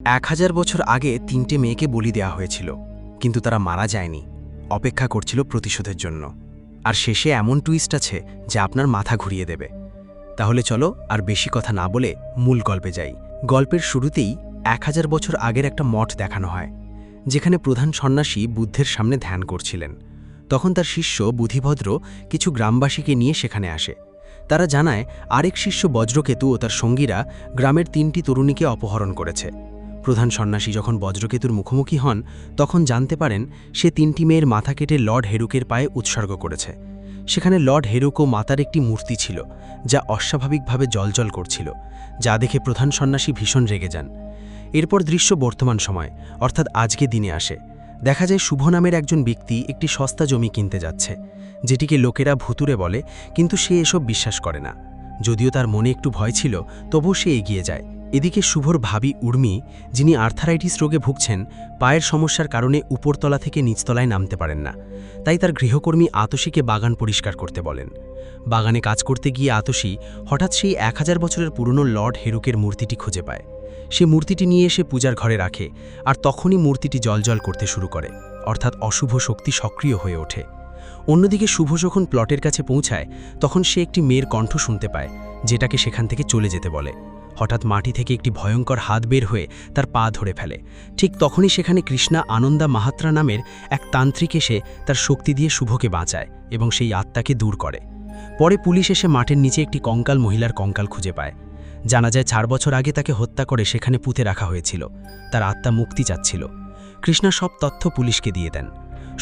1000 বছর আগে 3টে মেয়েকে বলি দেওয়া হয়েছিল, কিন্তু তারা মারা যায়নি, অপেক্ষা করছিল প্রতিশোধের জন্য। আর শেষে এমন টুইস্ট আছে যা আপনার মাথা ঘুরিয়ে দেবে। তাহলে চলো আর বেশি কথা না বলে মূল গল্পে যাই। গল্পের শুরুতেই 1000 বছর আগের একটা মঠ দেখানো হয়, যেখানে প্রধান সন্ন্যাসী বুদ্ধের সামনে ধ্যান করছিলেন। তখন তার শিষ্য বুদ্ধিভদ্র কিছু গ্রামবাসীকে নিয়ে সেখানে আসে। তারা জানায় আরেক শিষ্য বজ্রকেতু ও তার সঙ্গীরা গ্রামের 3টি তরুণীকে অপহরণ করেছে। প্রধান সন্ন্যাসী যখন বজ্রকেতুর মুখোমুখি হন, তখন জানতে পারেন সে 3টি মেয়ের মাথা কেটে লর্ড হেরুকের পায়ে উৎসর্গ করেছে। সেখানে লর্ড হেরুক ও মাতার একটি মূর্তি ছিল, যা অস্বাভাবিকভাবে জ্বলজ্বল করছিল, যা দেখে প্রধান সন্ন্যাসী ভীষণ রেগে যান। এরপর দৃশ্য বর্তমান সময় অর্থাৎ আজকে দিনে আসে। দেখা যায় শুভ নামের একজন ব্যক্তি একটি সস্তা জমি কিনতে যাচ্ছে, যেটিকে লোকেরা ভুতুরে বলে, কিন্তু সে এসব বিশ্বাস করে না। যদিও তার মনে একটু ভয় ছিল, তবুও সে এগিয়ে যায়। এদিকে শুভর ভাবি উর্মি, যিনি আর্থারাইটিস রোগে ভুগছেন, পায়ের সমস্যার কারণে উপরতলা থেকে নিচতলায় নামতে পারেন না। তাই তার গৃহকর্মী আতসীকে বাগান পরিষ্কার করতে বলেন। বাগানে কাজ করতে গিয়ে আতসী হঠাৎ সেই 1000 বছরের পুরনো লর্ড হেরুকের মূর্তিটি খুঁজে পায়। সে মূর্তিটি নিয়ে এসে পূজার ঘরে রাখে, আর তখনই মূর্তিটি জ্বলজ্বল করতে শুরু করে, অর্থাৎ অশুভ শক্তি সক্রিয় হয়ে ওঠে। অন্যদিকে শুভ যখন প্লটের কাছে পৌঁছায়, তখন সে একটি মেয়ের কণ্ঠ শুনতে পায়, যেটাকে সেখান থেকে চলে যেতে বলে। হঠাৎ মাটি থেকে একটি ভয়ঙ্কর হাত বের হয়ে তার পা ধরে ফেলে। ঠিক তখনই সেখানে কৃষ্ণা আনন্দা মাহাত্রা নামের এক তান্ত্রিক এসে তার শক্তি দিয়ে শুভকে বাঁচায় এবং সেই আত্মাকে দূর করে। পরে পুলিশ এসে মাঠের নিচে একটি কঙ্কাল মহিলার কঙ্কাল খুঁজে পায়। জানা যায় 4 বছর আগে তাকে হত্যা করে সেখানে পুঁতে রাখা হয়েছিল। তার আত্মা মুক্তি চাচ্ছিল। কৃষ্ণা সব তথ্য পুলিশকে দিয়ে দেন।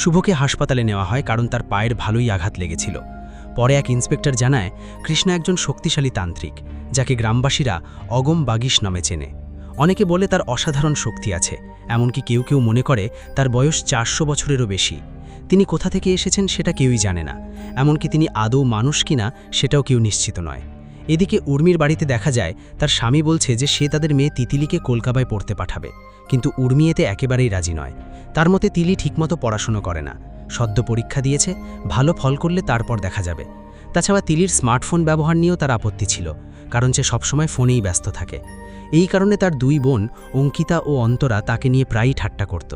শুভকে হাসপাতালে নেওয়া হয়, কারণ তার পায়ের ভালোই আঘাত লেগেছিল। পরে এক ইন্সপেক্টর জানায় কৃষ্ণা একজন শক্তিশালী তান্ত্রিক, যাকে গ্রামবাসীরা অগম বাগিশ নামে চেনে। অনেকে বলে তার অসাধারণ শক্তি আছে, এমনকি কেউ কেউ মনে করে তার বয়স 400 বছরেরও বেশি। তিনি কোথা থেকে এসেছেন সেটা কেউই জানে না, এমনকি তিনি আদৌ মানুষ কিনা সেটাও কেউ নিশ্চিত নয়। এদিকে উর্মির বাড়িতে দেখা যায় তার স্বামী বলছে যে সে তাদের মেয়ে তিতিলিকে কলকাতায় পড়তে পাঠাবে, কিন্তু উর্মি এতে একেবারেই রাজি নয়। তার মতে তিলি ঠিকমতো পড়াশুনো করে না, সদ্য পরীক্ষা দিয়েছে, ভালো ফল করলে তারপর দেখা যাবে। তাছাড়া তিলির স্মার্টফোন ব্যবহার নিয়েও তার আপত্তি ছিল, কারণ সে সবসময় ফোনেই ব্যস্ত থাকে। এই কারণে তার 2 বোন অঙ্কিতা ও অন্তরা তাকে নিয়ে প্রায়ই ঠাট্টা করত।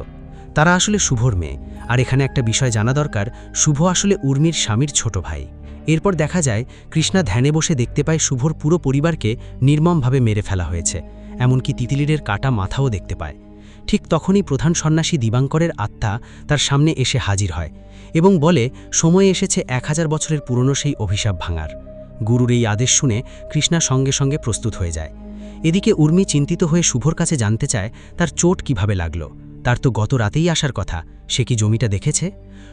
তারা আসলে শুভর মেয়ে। আর এখানে একটা বিষয় জানা দরকার, শুভ আসলে উর্মির স্বামীর ছোট ভাই। এরপর দেখা যায় কৃষ্ণা ধ্যানে বসে দেখতে পায় শুভর পুরো পরিবারকে নির্মমভাবে মেরে ফেলা হয়েছে, এমনকি তিতিলির কাটা মাথাও দেখতে পায়। ঠিক তখনই প্রধান সন্ন্যাসী দিবাঙ্করের আত্মা তার সামনে এসে হাজির হয় এবং বলে সময় এসেছে 1000 বছরের পুরনো সেই অভিশাপ ভাঙার। গুরুর এই আদেশ শুনে কৃষ্ণা সঙ্গে সঙ্গে প্রস্তুত হয়ে যায়। এদিকে উর্মি চিন্তিত হয়ে শুভর কাছে জানতে চায় তার চোট কিভাবে লাগলো। তার তো গত রাতেই আসার কথা, সে কি জমিটা দেখেছে?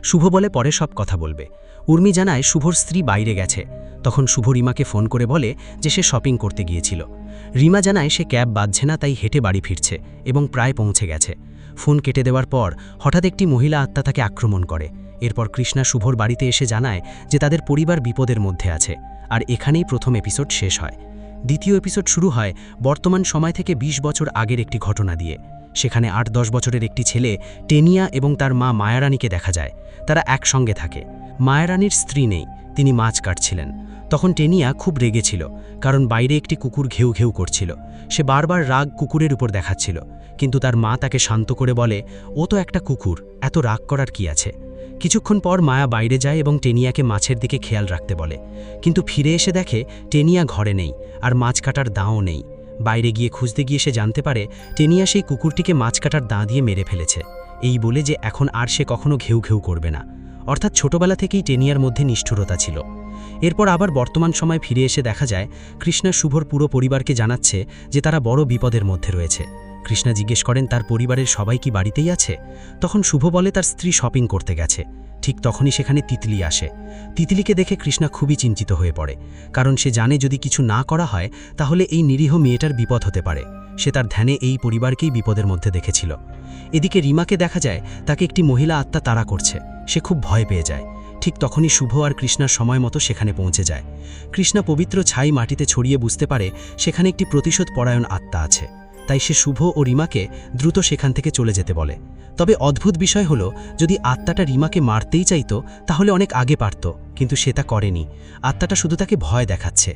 শুভ বলে পরে সব কথা বলবে। উর্মি জানায় শুভর স্ত্রী বাইরে গেছে। তখন শুভ রিমাকে ফোন করে বলে যে সে শপিং করতে গিয়েছিল। রিমা জানায় সে ক্যাব বাজছে না, তাই হেঁটে বাড়ি ফিরছে এবং প্রায় পৌঁছে গেছে। ফোন কেটে দেওয়ার পর হঠাৎ একটি মহিলা আত্মা তাকে আক্রমণ করে। এরপর কৃষ্ণা শুভর বাড়িতে এসে জানায় যে তাদের পরিবার বিপদের মধ্যে আছে। আর এখানেই প্রথম এপিসোড শেষ হয়। দ্বিতীয় এপিসোড শুরু হয় বর্তমান সময় থেকে 20 বছর আগের একটি ঘটনা দিয়ে। সেখানে 8-10 বছরের একটি ছেলে টেনিয়া এবং তার মা মায়ারানীকে দেখা যায়। তারা একসঙ্গে থাকে। মায়ারানীর স্ত্রী নেই, তিনি মাছ কাটছিলেন। তখন টেনিয়া খুব রেগেছিল, কারণ বাইরে একটি কুকুর ঘেউ ঘেউ করছিল। সে বারবার রাগ কুকুরের উপর দেখাচ্ছিল, কিন্তু তার মা তাকে শান্ত করে বলে, ও তো একটা কুকুর, এত রাগ করার কি আছে। কিছুক্ষণ পর মায়া বাইরে যায় এবং টেনিয়াকে মাছের দিকে খেয়াল রাখতে বলে, কিন্তু ফিরে এসে দেখে টেনিয়া ঘরে নেই, আর মাছ কাটার দাঁও নেই। বাইরে গিয়ে খুঁজতে গিয়ে সে জানতে পারে টেনিয়া সেই কুকুরটিকে মাছ কাটার দাঁ দিয়ে মেরে ফেলেছে, এই বলে যে এখন আর সে কখনো ঘেউ ঘেউ করবে না। অর্থাৎ ছোটবেলা থেকেই টেনিয়ার মধ্যে নিষ্ঠুরতা ছিল। এরপর আবার বর্তমান সময় ফিরে এসে দেখা যায় কৃষ্ণা শুভর পুরো পরিবারকে জানাচ্ছে যে তারা বড় বিপদের মধ্যে রয়েছে। কৃষ্ণা জিজ্ঞেস করেন তার পরিবারের সবাই কি বাড়িতেই আছে। তখন শুভ বলে তার স্ত্রী শপিং করতে গেছে। ঠিক তখনই সেখানে তিতলি আসে। তিতলিকে দেখে কৃষ্ণা খুবই চিন্তিত হয়ে পড়ে, কারণ সে জানে যদি কিছু না করা হয় তাহলে এই নিরীহ মেয়েটার বিপদ হতে পারে। সে তার ধ্যানে এই পরিবারকেই বিপদের মধ্যে দেখেছিল। এদিকে রিমাকে দেখা যায় তাকে একটি মহিলা আত্মা তাড়া করছে। সে খুব ভয় পেয়ে যায়। ঠিক তখনই শুভ আর কৃষ্ণার সময় মতো সেখানে পৌঁছে যায়। কৃষ্ণা পবিত্র ছাই মাটিতে ছড়িয়ে বুঝতে পারে সেখানে একটি প্রতিশোধ পরায়ণ আত্মা আছে। তাই সে শুভ ও রিমাকে দ্রুত সেখান থেকে চলে যেতে বলে। তবে অদ্ভুত বিষয় হলো, যদি আত্মাটা রিমাকে মারতেই চাইতো তাহলে অনেক আগে পারত, কিন্তু সে তা করেনি। আত্মাটা শুধু তাকে ভয় দেখাচ্ছে।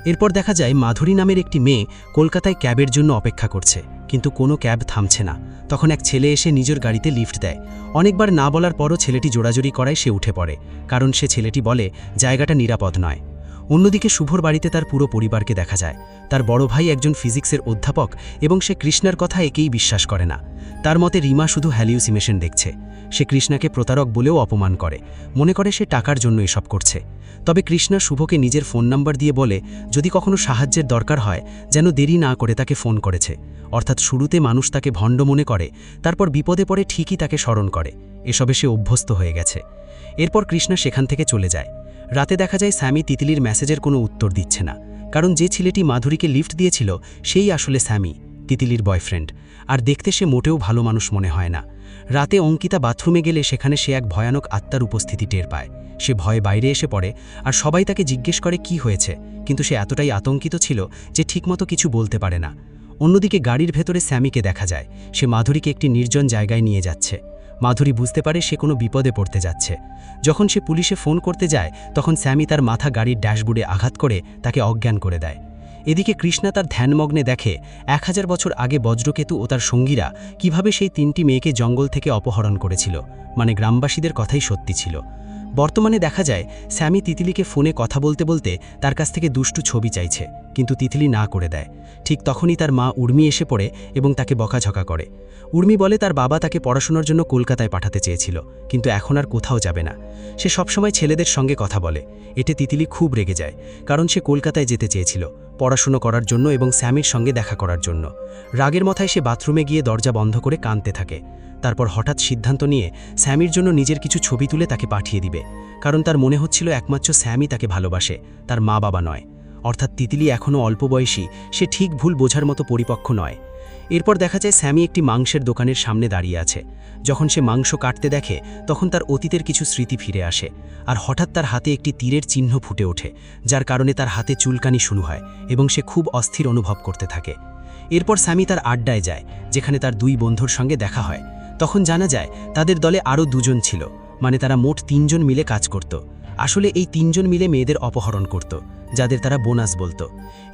এরপর দেখা যায় মাধুরী নামের একটি মেয়ে কলকাতায় ক্যাবের জন্য অপেক্ষা করছে, কিন্তু কোনো ক্যাব থামছে না। তখন এক ছেলে এসে নিজের গাড়িতে লিফট দেয়। অনেকবার না বলার পরও ছেলেটি জোড়াজোড়ি করায় সে উঠে পড়ে, কারণ সে ছেলেটি বলে জায়গাটা নিরাপদ নয়। অন্যদিকে শুভর বাড়িতে তার পুরো পরিবারকে দেখা যায়। তার বড় ভাই একজন ফিজিক্সের অধ্যাপক এবং সে কৃষ্ণার কথা একেই বিশ্বাস করে না। তার মতে রিমা শুধু হ্যালিউসিনেশন দেখছে। সে কৃষ্ণাকে প্রতারক বলেও অপমান করে, মনে করে সে টাকার জন্য এসব করছে। তবে কৃষ্ণা শুভকে নিজের ফোন নাম্বার দিয়ে বলে যদি কখনো সাহায্যের দরকার হয় যেন দেরি না করে তাকে ফোন করেছে। অর্থাৎ শুরুতে মানুষ তাকে ভণ্ড মনে করে, তারপর বিপদে পড়ে ঠিকই তাকে স্মরণ করে। এসবে সে অভ্যস্ত হয়ে গেছে। এরপর কৃষ্ণা সেখান থেকে চলে যায়। রাতে দেখা যায় স্যামি তিতলির মেসেজের কোনো উত্তর দিচ্ছে না, কারণ যে ছেলেটি মাধুরীকে লিফট দিয়েছিল সেই আসলে স্যামি, তিতলির বয়ফ্রেন্ড। আর দেখতে সে মোটেও ভালো মানুষ মনে হয় না। রাতে অঙ্কিতা বাথরুমে গেলে সেখানে সে এক ভয়ানক আত্মার উপস্থিতি টের পায়। সে ভয়ে বাইরে এসে পড়ে আর সবাই তাকে জিজ্ঞেস করে কি হয়েছে, কিন্তু সে এতটাই আতঙ্কিত ছিল যে ঠিকমতো কিছু বলতে পারে না। অন্যদিকে গাড়ির ভেতরে স্যামিকে দেখা যায়। সে মাধুরীকে একটি নির্জন জায়গায় নিয়ে যাচ্ছে। মাধুরী বুঝতে পারে সে কোনো বিপদে পড়তে যাচ্ছে। যখন সে পুলিশে ফোন করতে যায় তখন স্যামি তার মাথা গাড়ির ড্যাশবোর্ডে আঘাত করে তাকে অজ্ঞান করে দেয়। এদিকে কৃষ্ণা তার ধ্যানমগ্নে দেখে 1000 বছর আগে বজ্রকেতু ও তার সঙ্গীরা কিভাবে সেই 3টি মেয়েকে জঙ্গল থেকে অপহরণ করেছিল। মানে গ্রামবাসীদের কথাই সত্যি ছিল। বর্তমানে দেখা যায় স্যামি তিতলিকে ফোনে কথা বলতে বলতে তার কাছ থেকে দুষ্টু ছবি চাইছে, কিন্তু তিতলি না করে দেয়। ঠিক তখনই তার মা উর্মি এসে পড়ে এবং তাকে বকাঝকা করে। উর্মি বলে তার বাবা তাকে পড়াশোনার জন্য কলকাতায় পাঠাতে চেয়েছিল, কিন্তু এখন আর কোথাও যাবে না। সে সবসময় ছেলেদের সঙ্গে কথা বলে। এতে তিতলি খুব রেগে যায়, কারণ সে কলকাতায় যেতে চেয়েছিল পড়াশুনো করার জন্য এবং স্যামির সঙ্গে দেখা করার জন্য। রাগের মাথায় সে বাথরুমে গিয়ে দরজা বন্ধ করে কাঁদতে থাকে। তারপর হঠাৎ সিদ্ধান্ত নিয়ে স্যামির জন্য নিজের কিছু ছবি তুলে তাকে পাঠিয়ে দিবে, কারণ তার মনে হচ্ছিল একমাত্র স্যামি তাকে ভালোবাসে, তার মা বাবা নয়। অর্থাৎ তিতলি এখনও অল্প বয়সী, সে ঠিক ভুল বোঝার মতো পরিপক্ক নয়। এরপর দেখা যায় স্যামি একটি মাংসের দোকানের সামনে দাঁড়িয়ে আছে। যখন সে মাংস কাটতে দেখে তখন তার অতীতের কিছু স্মৃতি ফিরে আসে, আর হঠাৎ তার হাতে একটি তীরের চিহ্ন ফুটে ওঠে, যার কারণে তার হাতে চুলকানি শুরু হয় এবং সে খুব অস্থির অনুভব করতে থাকে। এরপর স্যামি তার আড্ডায় যায়, যেখানে তার 2 বন্ধুর সঙ্গে দেখা হয়। তখন জানা যায় তাদের দলে আরও 2 জন ছিল, মানে তারা মোট 3 জন মিলে কাজ করত। আসলে এই 3 জন মিলে মেয়েদের অপহরণ করত, যাদের তারা বোনাস বলতো।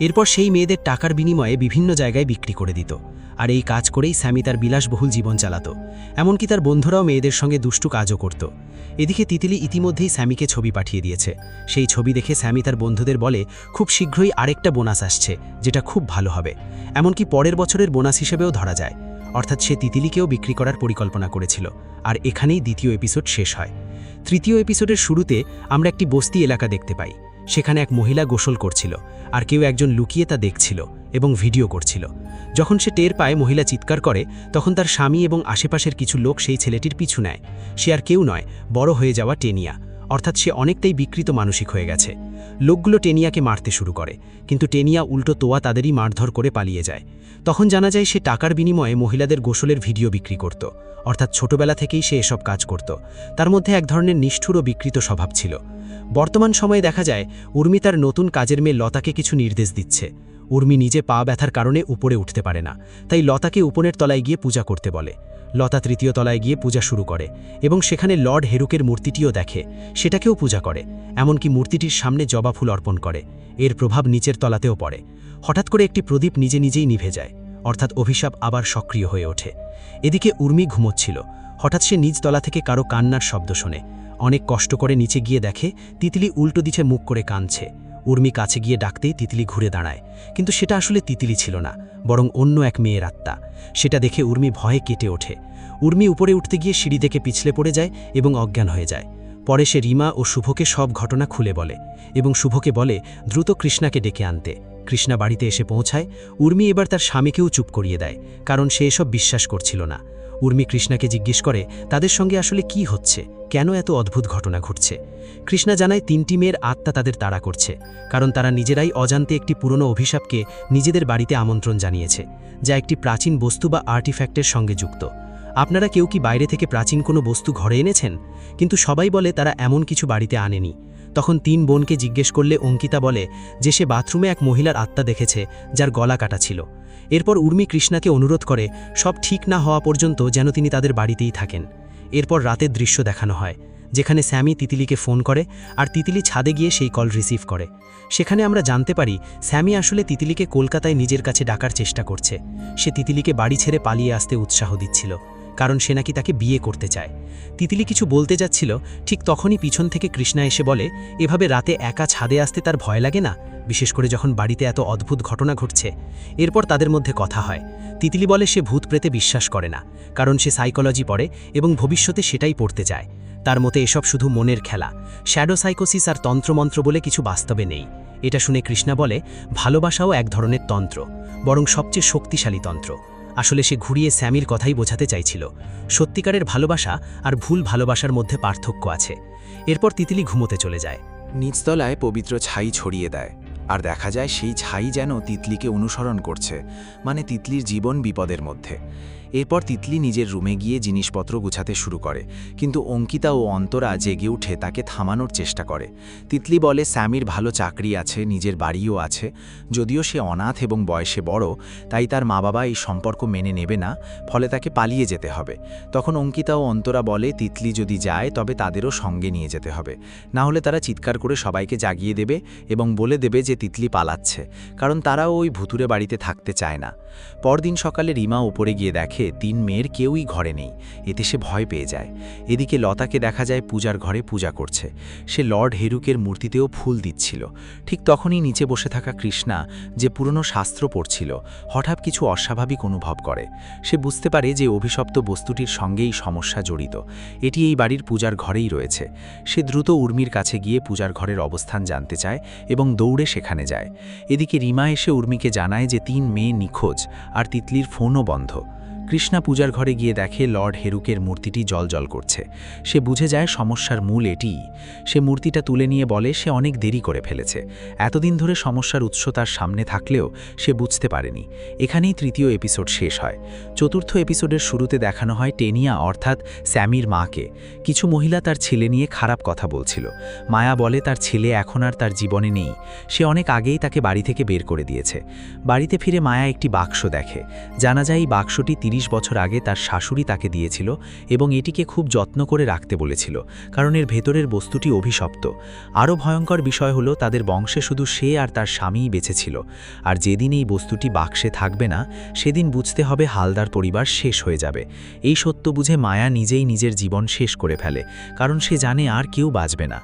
এরপর সেই মেয়েদের টাকার বিনিময়ে বিভিন্ন জায়গায় বিক্রি করে দিত। আর এই কাজ করেই স্যামি তার বিলাসবহুল জীবন চালাতো। এমনকি তার বন্ধুরাও মেয়েদের সঙ্গে দুষ্টু কাজও করত। এদিকে তিতলি ইতিমধ্যেই স্যামিকে ছবি পাঠিয়ে দিয়েছে। সেই ছবি দেখে স্যামি তার বন্ধুদের বলে খুব শীঘ্রই আরেকটা বোনাস আসছে, যেটা খুব ভালো হবে। এমনকি পরের বছরের বোনাস হিসেবেও ধরা যায়। অর্থাৎ সে তিতলিকেও বিক্রি করার পরিকল্পনা করেছিল। আর এখানেই দ্বিতীয় এপিসোড শেষ হয়। তৃতীয় এপিসোডের শুরুতে আমরা একটি বস্তি এলাকা দেখতে পাই। সেখানে এক মহিলা গোসল করছিল, আর কেউ একজন লুকিয়ে তা দেখছিল এবং ভিডিও করছিল। যখন সে টের পায় মহিলা চিৎকার করে, তখন তার স্বামী এবং আশেপাশের কিছু লোক সেই ছেলেটির পিছু নেয়। সে আর কেউ নয়, বড় হয়ে যাওয়া টেনিয়া। অর্থাৎ সে অনেকটাই বিকৃত মানসিক হয়ে গেছে। লোকগুলো টেনিয়াকে মারতে শুরু করে, কিন্তু টেনিয়া উল্টো তোয়া তাদেরই মারধর করে পালিয়ে যায়। তখন জানা যায় সে টাকার বিনিময়ে মহিলাদের গোসলের ভিডিও বিক্রি করত। অর্থাৎ ছোটবেলা থেকেই সে এসব কাজ করত। তার মধ্যে এক ধরনের নিষ্ঠুর ও বিকৃত স্বভাব ছিল। বর্তমান সময়ে দেখা যায় উর্মি তার নতুন কাজের মেয়ে লতাকে কিছু নির্দেশ দিচ্ছে। উর্মি নিজে পা ব্যথার কারণে উপরে উঠতে পারে না, তাই লতাকে উপনের তলায় গিয়ে পূজা করতে বলে। লতা 3য় তলায় গিয়ে পূজা শুরু করে এবং সেখানে লর্ড হেরুকের মূর্তিটিও দেখে, সেটাকেও পূজা করে। এমনকি মূর্তিটির সামনে জবা ফুল অর্পণ করে। এর প্রভাব নিচের তলাতেও পড়ে। হঠাৎ করে একটি প্রদীপ নিজে নিজেই নিভে যায়, অর্থাৎ অভিশাপ আবার সক্রিয় হয়ে ওঠে। এদিকে উর্মি ঘুমোচ্ছিল। হঠাৎ সে নিচ তলা থেকে কারো কান্নার শব্দ শোনে। অনেক কষ্ট করে নিচে গিয়ে দেখে তিতলি উল্টো দিকে মুখ করে কাঁদছে। উর্মি কাছে গিয়ে ডাকতেই তিতলি ঘুরে দাঁড়ায়, কিন্তু সেটা আসলে তিতলি ছিল না, বরং অন্য এক মেয়ের আত্মা। সেটা দেখে উর্মি ভয়ে কেটে ওঠে। উর্মি উপরে উঠতে গিয়ে সিঁড়ি থেকে পিছলে পড়ে যায় এবং অজ্ঞান হয়ে যায়। পরে সে রিমা ও শুভকে সব ঘটনা খুলে বলে এবং শুভকে বলে দ্রুত কৃষ্ণাকে ডেকে আনতে। কৃষ্ণা বাড়িতে এসে পৌঁছায়। উর্মি এবার তার স্বামীকেও চুপ করিয়ে দেয়, কারণ সে এসব বিশ্বাস করছিল না। উর্মি কৃষ্ণাকে জিজ্ঞেস করে তাদের সঙ্গে আসলে কি হচ্ছে, কেন এত অদ্ভুত ঘটনা ঘটছে। কৃষ্ণা জানায় 3টি মেয়ের আত্মা তাদের তাড়া করছে, কারণ তারা নিজেরাই অজান্তে একটি পুরনো অভিশাপকে নিজেদের বাড়িতে আমন্ত্রণ জানিয়েছে, যা একটি প্রাচীন বস্তু বা আর্টিফ্যাক্টের সঙ্গে যুক্ত। আপনারা কেউ কি বাইরে থেকে প্রাচীন কোনো বস্তু ঘরে এনেছেন? কিন্তু সবাই বলে তারা এমন কিছু বাড়িতে আনেনি। তখন 3 বোনকে জিজ্ঞেস করলে অঙ্কিতা বলে যে সে বাথরুমে এক মহিলার আত্মা দেখেছে যার গলা কাটা ছিল। এরপর উর্মি কৃষ্ণাকে অনুরোধ করে সব ঠিক না হওয়া পর্যন্ত যেন তিনি তাদের বাড়িতেই থাকেন। এরপর রাতের দৃশ্য দেখানো হয়, যেখানে স্যামি তিতিলিকে ফোন করে আর তিতিলি ছাদে গিয়ে সেই কল রিসিভ করে। সেখানে আমরা জানতে পারি স্যামি আসলে তিতিলিকে কলকাতায় নিজের কাছে ডাকার চেষ্টা করছে। সে তিতিলিকে বাড়ি ছেড়ে পালিয়ে আসতে উৎসাহ দিচ্ছিল, কারণ সে নাকি তাকে বিয়ে করতে চায়। তিতিলি কিছু বলতে যাচ্ছিল, ঠিক তখনই পিছন থেকে কৃষ্ণা এসে বলে এভাবে রাতে একা ছাদে আসতে তার ভয় লাগে না, বিশেষ করে যখন বাড়িতে এত অদ্ভুত ঘটনা ঘটছে। এরপর তাদের মধ্যে কথা হয়। তিতিলি বলে সে ভূত প্রেতে বিশ্বাস করে না, কারণ সে সাইকোলজি পড়ে এবং ভবিষ্যতে সেটাই পড়তে চায়। তার মতে এসব শুধু মনের খেলা, শ্যাডো সাইকোসিস আর তন্ত্রমন্ত্র বলে কিছু বাস্তবে নেই। এটা শুনে কৃষ্ণা বলে ভালোবাসাও এক ধরনের তন্ত্র, বরং সবচেয়ে শক্তিশালী তন্ত্র। আসলে সে ঘুরিয়ে স্যামির কথাই বোঝাতে চাইছিল, সত্যিকারের ভালোবাসা আর ভুল ভালোবাসার মধ্যে পার্থক্য আছে। এরপর তিতিলি ঘুমোতে চলে যায়। নিচতলায় পবিত্র ছাই ছড়িয়ে দেয়, আর দেখা যায় সেই ছাই যেন তিতলিকে অনুসরণ করছে, মানে তিতলির জীবন বিপদের মধ্যে। এরপর তিতলি নিজের রুমে গিয়ে জিনিসপত্র গুছাতে শুরু করে, কিন্তু অঙ্কিতা ও অন্তরা জেগে উঠে তাকে থামানোর চেষ্টা করে। তিতলি বলে স্যামির ভালো চাকরি আছে, নিজের বাড়িও আছে, যদিও সে অনাথ এবং বয়সে বড়, তাই তার মা বাবা এই সম্পর্ক মেনে নেবে না, ফলে তাকে পালিয়ে যেতে হবে। তখন অঙ্কিতা ও অন্তরা বলে তিতলি যদি যায় তবে তাদেরও সঙ্গে নিয়ে যেতে হবে, না হলে তারা চিৎকার করে সবাইকে জাগিয়ে দেবে এবং বলে দেবে যে তিতলি পালাচ্ছে, কারণ তারাও ওই ভুতুরে বাড়িতে থাকতে চায় না। পরদিন সকালে রিমা উপরে গিয়ে দেখে 3 মেয়ের কেউই ঘরে নেই। এতে সে ভয় পেয়ে যায়। এদিকে লতাকে দেখা যায় পূজার ঘরে পূজা করছে। সে লর্ড হেরুকের মূর্তিতেও ফুল দিচ্ছিল। ঠিক তখনই নিচে বসে থাকা কৃষ্ণা, যে পুরনো শাস্ত্র পড়ছিল, হঠাৎ কিছু অস্বাভাবিক অনুভব করে। সে বুঝতে পারে যে অভিশপ্ত বস্তুটির সঙ্গেই সমস্যা জড়িত। এটি এই বাড়ির পূজার ঘরেই রয়েছে। সে দ্রুত উর্মির কাছে গিয়ে পূজার ঘরের অবস্থান জানতে চায় এবং দৌড়ে সেখানে যায়। এদিকে রিমা এসে উর্মিকে জানায় যে 3 মেয়ে নিখোঁজ আর তিতলির ফোনও বন্ধ। কৃষ্ণা পূজার ঘরে গিয়ে দেখে লর্ড হেরুকের মূর্তিটি জ্বলজ্বল করছে। সে বুঝে যায় সমস্যার মূল এটিই। সে মূর্তিটা তুলে নিয়ে বলে সে অনেক দেরি করে ফেলেছে। এতদিন ধরে সমস্যার উৎস তার সামনে থাকলেও সে বুঝতে পারেনি। এখানেই 3য় এপিসোড শেষ হয়। 4র্থ এপিসোডের শুরুতে দেখানো হয় টেনিয়া অর্থাৎ স্যামির মাকে। কিছু মহিলা তার ছেলে নিয়ে খারাপ কথা বলছিল। মায়া বলে তার ছেলে এখন আর তার জীবনে নেই, সে অনেক আগেই তাকে বাড়ি থেকে বের করে দিয়েছে। বাড়িতে ফিরে মায়া একটি বাক্স দেখে। জানা যায় এই বাক্সটি 30 বছর আগে তার শাশুড়ি তাকে দিয়েছিল এবং এটিকে খুব যত্ন করে রাখতে বলেছিল, কারণ এর ভেতরের বস্তুটি অভিশপ্ত। আরও ভয়ঙ্কর বিষয় হলো তাদের বংশে শুধু সে আর তার স্বামীই বেঁচে ছিল, আর যেদিন এই বস্তুটি বাক্সে থাকবে না সেদিন বুঝতে হবে হালদার পরিবার শেষ হয়ে যাবে। এই সত্য বুঝে মায়া নিজেই নিজের জীবন শেষ করে ফেলে, কারণ সে জানে আর কেউ বাঁচবে না।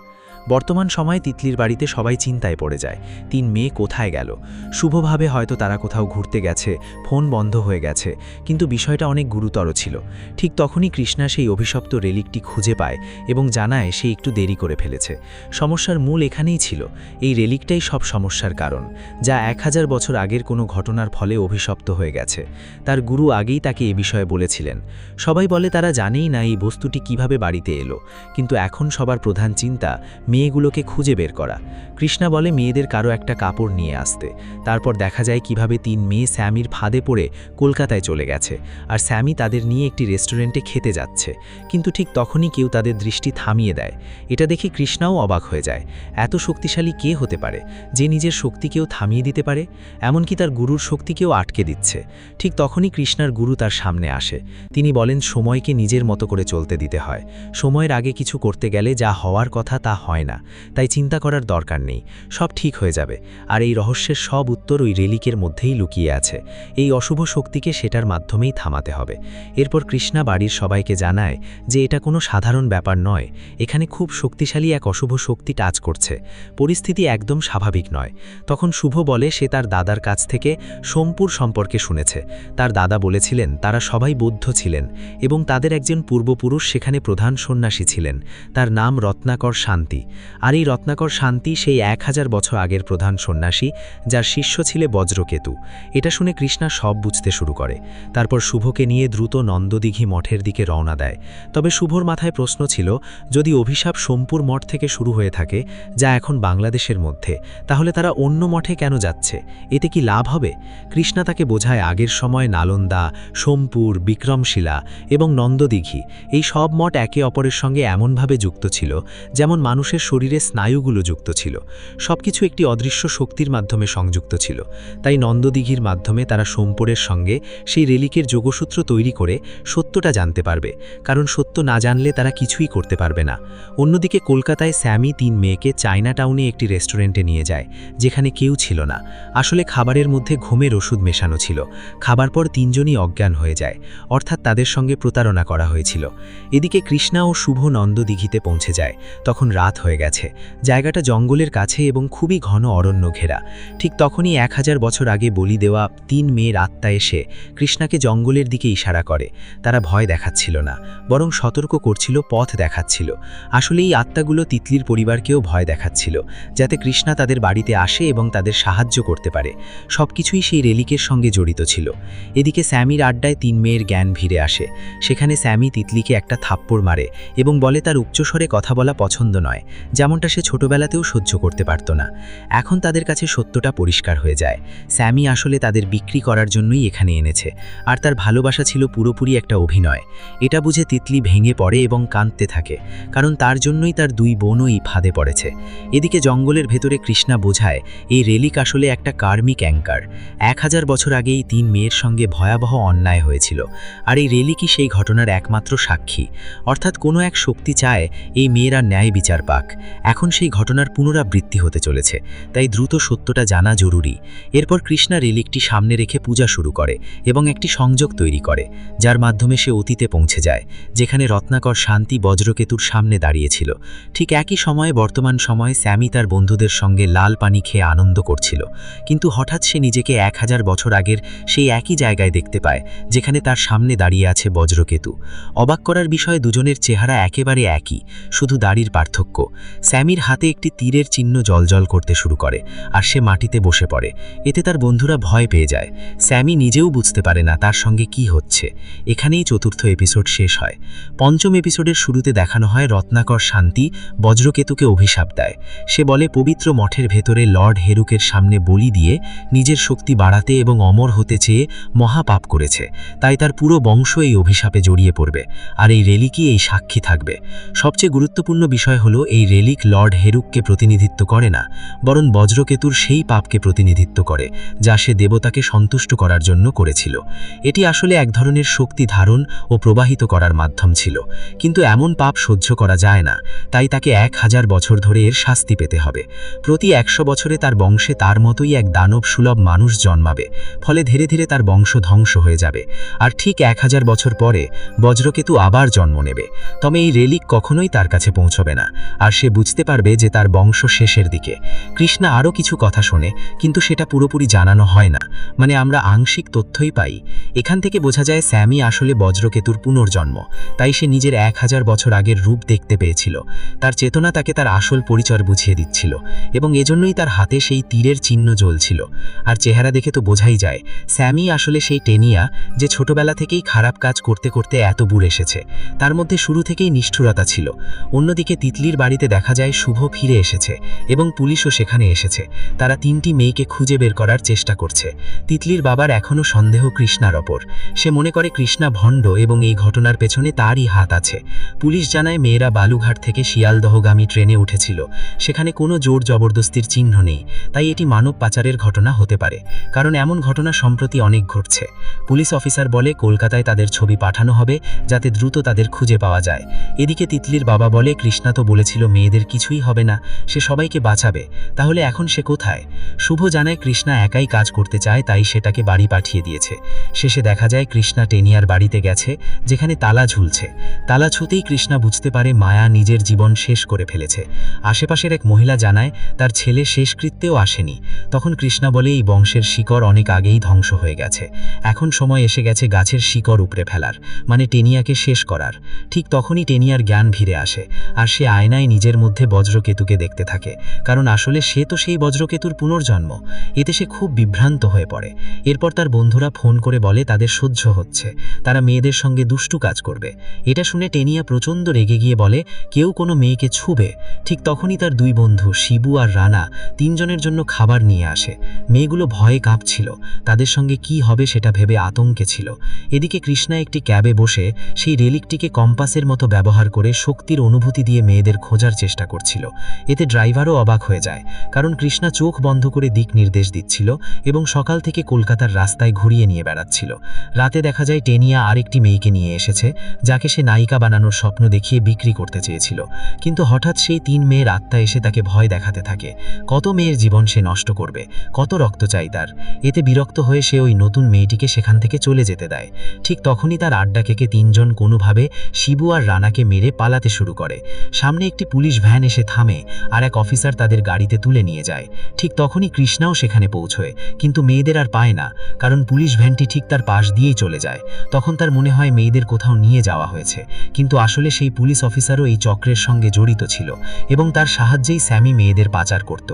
বর্তমান সময়ে তিতলির বাড়িতে সবাই চিন্তায় পড়ে যায়, 3 মেয়ে কোথায় গেল। শুভভাবে হয়তো তারা কোথাও ঘুরতে গেছে, ফোন বন্ধ হয়ে গেছে, কিন্তু বিষয়টা অনেক গুরুতর ছিল। ঠিক তখনই কৃষ্ণা সেই অভিশপ্ত রেলিকটি খুঁজে পায় এবং জানায় সে একটু দেরি করে ফেলেছে। সমস্যার মূল এখানেই ছিল, এই রেলিকটাই সব সমস্যার কারণ, যা 1000 বছর আগের কোনো ঘটনার ফলে অভিশপ্ত হয়ে গেছে। তার গুরু আগেই তাকে এ বিষয়ে বলেছিলেন। সবাই বলে তারা জানেই না এই বস্তুটি কিভাবে বাড়িতে এলো, কিন্তু এখন সবার প্রধান চিন্তা মেয়েগুলোকে খুঁজে বের করা। কৃষ্ণা বলে মেয়েদের কারো একটা কাপড় নিয়ে আসতে। তারপর দেখা যায় কিভাবে 3 মেয়ে স্যামির ফাঁদে পড়ে কলকাতায় চলে গেছে, আর স্যামি তাদের নিয়ে একটি রেস্টুরেন্টে খেতে যাচ্ছে। কিন্তু ঠিক তখনই কেউ তাদের দৃষ্টি থামিয়ে দেয়। এটা দেখে কৃষ্ণাও অবাক হয়ে যায়। এত শক্তিশালী কে হতে পারে যে নিজের শক্তিকেও থামিয়ে দিতে পারে, এমনকি তার গুরুর শক্তিকেও আটকে দিচ্ছে। ঠিক তখনই কৃষ্ণার গুরু তার সামনে আসে। তিনি বলেন সময়কে নিজের মতো করে চলতে দিতে হয়। সময়ের আগে কিছু করতে গেলে যা হওয়ার কথা তা হয় না, তাই চিন্তা করার দরকার নেই, সব ঠিক হয়ে যাবে। আর এই রহস্যের সব উত্তর ওই রেলিকের মধ্যেই লুকিয়ে আছে। এই অশুভ শক্তিকে সেটার মাধ্যমেই থামাতে হবে। এরপর কৃষ্ণা বাড়ির সবাইকে জানায় যে এটা কোনো সাধারণ ব্যাপার নয়, এখানে খুব শক্তিশালী এক অশুভ শক্তি টাচ করছে, পরিস্থিতি একদম স্বাভাবিক নয়। তখন শুভ বলে সে তার দাদার কাছ থেকে সোমপুর সম্পর্কে শুনেছে। তার দাদা বলেছিলেন তারা সবাই বৌদ্ধ ছিলেন এবং তাদের একজন পূর্বপুরুষ সেখানে প্রধান সন্ন্যাসী ছিলেন, তার নাম রত্নাকর শান্তি। আর এই রত্নাকর শান্তি সেই 1000 বছর আগের প্রধান সন্ন্যাসী, যার শিষ্য ছিল বজ্রকেতু। এটা শুনে কৃষ্ণা সব বুঝতে শুরু করে। তারপর শুভকে নিয়ে দ্রুত নন্দদিঘি মঠের দিকে রওনা দেয়। তবে শুভর মাথায় প্রশ্ন ছিল, যদি অভিশাপ সোমপুর মঠ থেকে শুরু হয়ে থাকে, যা এখন বাংলাদেশের মধ্যে, তাহলে তারা অন্য মঠে কেন যাচ্ছে? এতে কি লাভ হবে? কৃষ্ণা তাকে বোঝায় আগের সময় নালন্দা, সোমপুর, বিক্রমশিলা এবং নন্দদিঘি এই সব মঠ একে অপরের সঙ্গে এমনভাবে যুক্ত ছিল যেমন মানুষের মানুষের শরীরে স্নায়ুগুলো যুক্ত ছিল। সবকিছু একটি অদৃশ্য শক্তির মাধ্যমে সংযুক্ত ছিল। তাই নন্দদিঘির মাধ্যমে তারা সোমপুরের সঙ্গে সেই রেলিকের যোগসূত্র তৈরি করে সত্যটা জানতে পারবে, কারণ সত্য না জানলে তারা কিছুই করতে পারবে না। অন্যদিকে কলকাতায় স্যামি 3 মেয়েকে চায়না টাউনে একটি রেস্টুরেন্টে নিয়ে যায়, যেখানে কেউ ছিল না। আসলে খাবারের মধ্যে ঘুমের ওষুধ মেশানো ছিল। খাবার পর 3 জনই অজ্ঞান হয়ে যায়, অর্থাৎ তাদের সঙ্গে প্রতারণা করা হয়েছিল। এদিকে কৃষ্ণা ও শুভ নন্দদিঘিতে পৌঁছে যায়। তখন রাত হয়ে গেছে। জায়গাটা জঙ্গলের কাছে এবং খুবই ঘন অরণ্য ঘেরা। ঠিক তখনই 1000 বছর আগে বলি দেওয়া 3 মেয়ের আত্মা এসে কৃষ্ণাকে জঙ্গলের দিকে ইশারা করে। তারা ভয় দেখাচ্ছিল না, বরং সতর্ক করছিল, পথ দেখাচ্ছিল। আসলে এই আত্মাগুলো তিতলির পরিবারকেও ভয় দেখাচ্ছিল, যাতে কৃষ্ণা তাদের বাড়িতে আসে এবং তাদের সাহায্য করতে পারে। সবকিছুই সেই রেলিকের সঙ্গে জড়িত ছিল। এদিকে স্যামির আড্ডায় 3 মেয়ের জ্ঞান ভিড়ে আসে। সেখানে স্যামি তিতলিকে একটা থাপ্পড় মারে এবং বলে তার উচ্চস্বরে কথা বলা পছন্দ নয়, যেমনটা সে ছোটবেলাতেও সহ্য করতে পারত না। এখন তাদের কাছে সত্যটা পরিষ্কার হয়ে যায়। স্যামি আসলে তাদের বিক্রি করার জন্যই এখানে এনেছে, আর তার ভালোবাসা ছিল পুরোপুরি একটা অভিনয়। এটা বুঝে তিতলি ভেঙে পড়ে এবং কাঁদতে থাকে, কারণ তার জন্যই তার 2 বোনও এই ফাঁদে পড়েছে। এদিকে জঙ্গলের ভেতরে কৃষ্ণা বোঝায় এই রেলিক আসলে একটা কার্মিক অ্যাঙ্কার। 1000 বছর আগে এই 3 মেয়ের সঙ্গে ভয়াবহ অন্যায় হয়েছিল, আর এই রেলিকই সেই ঘটনার একমাত্র সাক্ষী। অর্থাৎ কোনো এক শক্তি চায় এই মেয়েরা ন্যায় বিচার পাক। এখন সেই ঘটনার পুনরাবৃত্তি হতে চলেছে, তাই দ্রুত সত্যটা জানা জরুরি। এরপর কৃষ্ণা রেলিকটি সামনে রেখে পূজা শুরু করে এবং একটি সংযোগ তৈরি করে, যার মাধ্যমে সে অতীতে পৌঁছে যায়, যেখানে রত্নাকর শান্তি বজ্রকেতুর সামনে দাঁড়িয়েছিল। ঠিক একই সময়ে বর্তমান সময়ে স্যামি তার বন্ধুদের সঙ্গে লাল পানি খেয়ে আনন্দ করছিল, কিন্তু হঠাৎ সে নিজেকে 1000 বছর আগের সেই একই জায়গায় দেখতে পায়, যেখানে তার সামনে দাঁড়িয়ে আছে বজ্রকেতু। অবাক করার বিষয়ে দুজনের চেহারা একেবারে একই, শুধু দাড়ির পার্থক্য। স্যামির হাতে একটি তীরের চিহ্ন জ্বলজ্বল করতে শুরু করে, আর সে মাটিতে বসে পড়ে। এতে তার বন্ধুরা ভয় পেয়ে যায়। স্যামি নিজেও বুঝতে পারে না তার সঙ্গে কি হচ্ছে। এখানেই 4র্থ এপিসোড শেষ হয়। 5ম এপিসোডের শুরুতে দেখানো হয় রত্নাকর শান্তি বজ্রকেতুকে অভিশাপ দেয়। সে বলে পবিত্র মঠের ভেতরে লর্ড হেরুকের সামনে বলি দিয়ে নিজের শক্তি বাড়াতে এবং অমর হতে চেয়ে মহাপাপ করেছে, তাই তার পুরো বংশ এই অভিশাপে জড়িয়ে পড়বে, আর এই রেলিকই এই সাক্ষী থাকবে। সবচেয়ে গুরুত্বপূর্ণ বিষয় হলো এই রেলিক লর্ড হেরুককে প্রতিনিধিত্ব করে না, বরং বজ্রকেতুর সেই পাপকে প্রতিনিধিত্ব করে যা সে দেবতাকে সন্তুষ্ট করার জন্য করেছিল। এটি আসলে এক ধরনের শক্তি ধারণ ও প্রবাহিত করার মাধ্যম ছিল, কিন্তু এমন পাপ সহ্য করা যায় না, তাই তাকে 1000 বছর ধরে এর শাস্তি পেতে হবে। প্রতি 100 বছরে তার বংশে তার মতোই এক দানব সুলভ মানুষ জন্মাবে, ফলে ধীরে ধীরে তার বংশ ধ্বংস হয়ে যাবে। আর ঠিক 1000 বছর পরে বজ্রকেতু আবার জন্ম নেবে, তবে এই রেলিক কখনোই তার কাছে পৌঁছবে না, আর সে বুঝতে পারবে যে তার বংশ শেষের দিকে। কৃষ্ণা আরও কিছু কথা শোনে, কিন্তু সেটা পুরোপুরি জানানো হয় না, মানে আমরা আংশিক তথ্যই পাই। এখান থেকে বোঝা যায় স্যামি আসলে বজ্রকেতুর পুনর্জন্ম, তাই সে নিজের 1000 বছর আগের রূপ দেখতে পেয়েছিল। তার চেতনা তাকে তার আসল পরিচয় বুঝিয়ে দিচ্ছিল, এবং এজন্যই তার হাতে সেই তীরের চিহ্ন জ্বলছিল। আর চেহারা দেখে তো বোঝাই যায় স্যামি আসলে সেই টেনিয়া যে ছোটবেলা থেকেই খারাপ কাজ করতে করতে এত দূর এসেছে। তার মধ্যে শুরু থেকেই নিষ্ঠুরতা ছিল। অন্যদিকে তিতলির বাড়িতে দেখা যায় শুভ ফিরে এসেছে এবং পুলিশও সেখানে এসেছে। তারা 3টি মেয়েকে খুঁজে বের করার চেষ্টা করছে। তিতলির বাবার এখনও সন্দেহ কৃষ্ণার ওপর। সে মনে করে কৃষ্ণা ভণ্ড এবং এই ঘটনার পেছনে তারই হাত আছে। পুলিশ জানায় মেয়েরা বালুঘাট থেকে শিয়ালদহগামী ট্রেনে উঠেছিল। সেখানে কোনো জোর জবরদস্তির চিহ্ন নেই, তাই এটি মানব পাচারের ঘটনা হতে পারে, কারণ এমন ঘটনা সম্প্রতি অনেক ঘটছে। পুলিশ অফিসার বলে কলকাতায় তাদের ছবি পাঠানো হবে, যাতে দ্রুত তাদের খুঁজে পাওয়া যায়। এদিকে তিতলির বাবা বলে কৃষ্ণা তো বলেছিল মেয়েদের কিছুই হবে না, সে সবাইকে বাঁচাবে, তাহলে এখন সে কোথায়? শুভ জানায় কৃষ্ণা একাই কাজ করতে চায়, তাই সেটাকে বাড়ি পাঠিয়ে দিয়েছে। শেষে দেখা যায় কৃষ্ণা টেনিয়ার বাড়িতে গেছে, যেখানে তালা ঝুলছে। তালা ছুতেই কৃষ্ণা বুঝতে পারে মায়া নিজের জীবন শেষ করে ফেলেছে। আশেপাশের এক মহিলা জানায় তার ছেলে শেষকৃত্যেও আসেনি। তখন কৃষ্ণা বলে এই বংশের শিকড় অনেক আগেই ধ্বংস হয়ে গেছে, এখন সময় এসে গেছে গাছের শিকড় উপড়ে ফেলার, মানে টেনিয়াকে শেষ করার। ঠিক তখনই টেনিয়ার জ্ঞান ভিড়ে আসে, আর সে আয়নায় নিজের মধ্যে বজ্রকেতুকে দেখতে থাকে, কারণ আসলে সে তো সেই বজ্রকেতুর পুনর্জন্ম। এতে সে খুব বিভ্রান্ত হয়ে পড়ে। এরপর তার বন্ধুরা ফোন করে বলে তাদের সহ্য হচ্ছে, তারা মেয়েদের সঙ্গে দুষ্টু কাজ করবে। এটা শুনে টেনিয়া প্রচণ্ড রেগে গিয়ে বলে কেউ কোনো মেয়েকে ছুবে। ঠিক তখনই তার 2 বন্ধু শিবু আর রানা 3 জনের জন্য খাবার নিয়ে আসে। মেয়েগুলো ভয়ে কাঁপছিল, তাদের সঙ্গে কি হবে সেটা ভেবে আতঙ্কে ছিল। এদিকে কৃষ্ণা একটি ক্যাবে বসে সেই রেলিকটিকে কম্পাসের মতো ব্যবহার করে শক্তির অনুভূতি দিয়ে মেয়েদের খোঁজার বোঝার চেষ্টা করছিল। এতে ড্রাইভারও অবাক হয়ে যায়, কারণ কৃষ্ণা চোখ বন্ধ করে দিক নির্দেশ দিচ্ছিল এবং সকাল থেকে কলকাতার রাস্তায় ঘুরিয়ে নিয়ে বেড়াচ্ছিল। রাতে দেখা যায় টেনিয়া আরেকটি মেয়েকে নিয়ে এসেছে, যাকে সে নায়িকা বানানোর স্বপ্ন দেখিয়ে বিক্রি করতে চেয়েছিল। কিন্তু হঠাৎ সেই 3 মেয়ের আত্মা এসে তাকে ভয় দেখাতে থাকে। কত মেয়ের জীবন সে নষ্ট করবে, কত রক্ত চাই তার। এতে বিরক্ত হয়ে সে ওই নতুন মেয়েটিকে সেখান থেকে চলে যেতে দেয়। ঠিক তখনই তার আড্ডা কেকে 3 জন কোনোভাবে শিবু আর রানাকে মেরে পালাতে শুরু করে। সামনে একটি পুলিশ ভ্যান এসে থামে আর এক অফিসার তাদের গাড়িতে তুলে নিয়ে যায়। ঠিক তখনই কৃষ্ণাও সেখানে পৌঁছয়, কিন্তু মেয়েদের আর পায় না, কারণ পুলিশ ভ্যানটি ঠিক তার পাশ দিয়েই চলে যায়। তখন তার মনে হয় মেয়েদের কোথাও নিয়ে যাওয়া হয়েছে, কিন্তু আসলে সেই পুলিশ অফিসারও এই চক্রের সঙ্গে জড়িত ছিল এবং তার সাহায্যেই স্যামি মেয়েদের পাচার করত।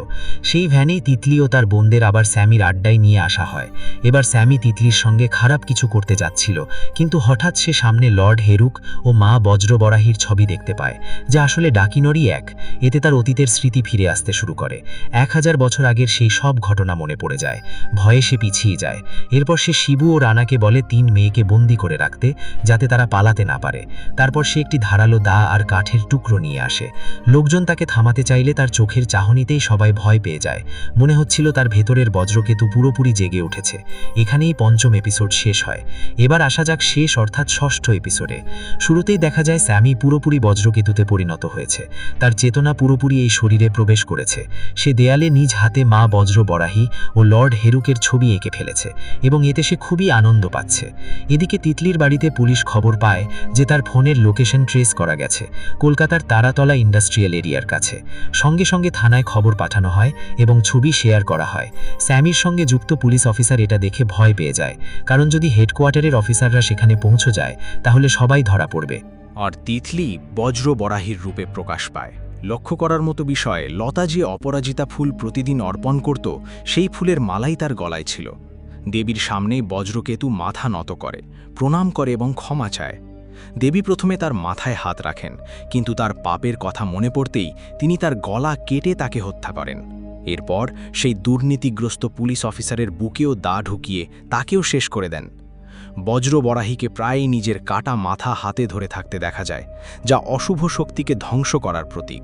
সেই ভ্যানেই তিতলি ও তার বোনদের আবার স্যামির আড্ডায় নিয়ে আসা হয়। এবার স্যামি তিতলির সঙ্গে খারাপ কিছু করতে যাচ্ছিল, কিন্তু হঠাৎ সে সামনে লর্ড হেরুক ও মা বজ্রবরাহীর ছবি দেখতে পায়, যা আসলে ডাকিনোরই এক। এতে তার অতীতের স্মৃতি ফিরে আসতে শুরু করে। 1000 বছর আগের সেই সব ঘটনা মনে পড়ে যায়। ভয়ে সে পিছিয়ে যায়। এরপর সে শিবু ও রানাকে বলে 3 মেয়েকে বন্দি করে রাখতে, যাতে তারা পালাতে না পারে। তারপর সে একটি ধারালো দা আর কাঠের টুকরো নিয়ে আসে। লোকজন তাকে থামাতে চাইলে তার চোখের চাহনিতেই সবাই ভয় পেয়ে যায়। মনে হচ্ছিল তার ভেতরের বজ্রকেতু পুরোপুরি জেগে উঠেছে। এখানেই 5ম এপিসোড শেষ হয়। এবার আসা যাক শেষ, অর্থাৎ 6ষ্ঠ এপিসোডে। শুরুতেই দেখা যায় স্যামি পুরোপুরি বজ্রকেতুতে পরিণত হয়েছে। তার চেতনা পুরোপুরি এই শরীরে প্রবেশ করেছে। সে দেয়ালে নিজ হাতে মা বজ্রবরাহী ও লর্ড হেরুকের ছবি এঁকে ফেলেছে এবং এতে সে খুবই আনন্দ পাচ্ছে। এদিকে তিতলির বাড়িতে পুলিশ খবর পায় যে তার ফোনের লোকেশন ট্রেস করা গেছে কলকাতার তারাতলা ইন্ডাস্ট্রিয়াল এরিয়ার কাছে। সঙ্গে সঙ্গে থানায় খবর পাঠানো হয় এবং ছবি শেয়ার করা হয়। স্যামির সঙ্গে যুক্ত পুলিশ অফিসার এটা দেখে ভয় পেয়ে যায়, কারণ যদি হেডকোয়ার্টারের অফিসাররা সেখানে পৌঁছে যায় তাহলে সবাই ধরা পড়বে। আর তিতলি বজ্রবরাহীর রূপে প্রকাশ পায়। লক্ষ্য করার মতো বিষয়, লতা যে অপরাজিতা ফুল প্রতিদিন অর্পণ করত, সেই ফুলের মালাই তার গলায় ছিল। দেবীর সামনেই বজ্রকেতু মাথা নত করে, প্রণাম করে এবং ক্ষমা চায়। দেবী প্রথমে তার মাথায় হাত রাখেন, কিন্তু তার পাপের কথা মনে পড়তেই তিনি তার গলা কেটে তাকে হত্যা করেন। এরপর সেই দুর্নীতিগ্রস্ত পুলিশ অফিসারের বুকেও দা ঢুকিয়ে তাকেও শেষ করে দেন। বজ্রবরাহীকে প্রায়ই নিজের কাটা মাথা হাতে ধরে থাকতে দেখা যায়, যা অশুভ শক্তিকে ধ্বংস করার প্রতীক।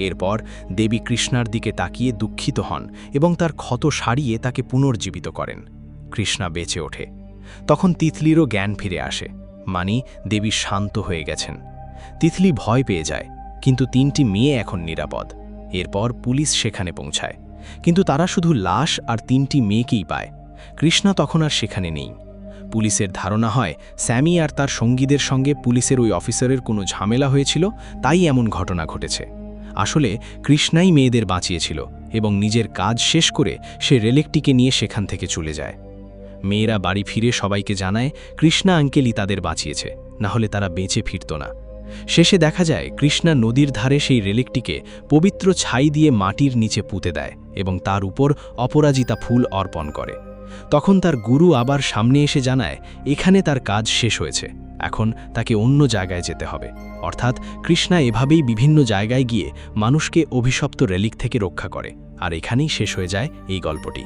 এরপর দেবী কৃষ্ণার দিকে তাকিয়ে দুঃখিত হন এবং তার ক্ষত সারিয়ে তাকে পুনর্জীবিত করেন। কৃষ্ণা বেঁচে ওঠে। তখন তিতলিরও জ্ঞান ফিরে আসে, মানে দেবী শান্ত হয়ে গেছেন। তিতলি ভয় পেয়ে যায়, কিন্তু 3টি মেয়ে এখন নিরাপদ। এরপর পুলিশ সেখানে পৌঁছায়, কিন্তু তারা শুধু লাশ আর 3টি মেয়েকেই পায়। কৃষ্ণা তখন আর সেখানে নেই। পুলিশের ধারণা হয় স্যামি আর তার সঙ্গীদের সঙ্গে পুলিশের ওই অফিসারের কোনো ঝামেলা হয়েছিল, তাই এমন ঘটনা ঘটেছে। আসলে কৃষ্ণাই মেয়েদের বাঁচিয়েছিল এবং নিজের কাজ শেষ করে সে রেলেকটিকে নিয়ে সেখান থেকে চলে যায়। মেয়েরা বাড়ি ফিরে সবাইকে জানায় কৃষ্ণা আঙ্কেলই তাদের বাঁচিয়েছে, না হলে তারা বেঁচে ফিরত না। শেষে দেখা যায় কৃষ্ণা নদীর ধারে সেই রেলেকটিকে পবিত্র ছাই দিয়ে মাটির নিচে পুঁতে দেয় এবং তার উপর অপরাজিতা ফুল অর্পণ করে। তখন তার গুরু আবার সামনে এসে জানায় এখানে তার কাজ শেষ হয়েছে, এখন তাকে অন্য জায়গায় যেতে হবে। অর্থাৎ কৃষ্ণা এভাবেই বিভিন্ন জায়গায় গিয়ে মানুষকে অভিশপ্ত রেলিক থেকে রক্ষা করে। আর এখানেই শেষ হয়ে যায় এই গল্পটি।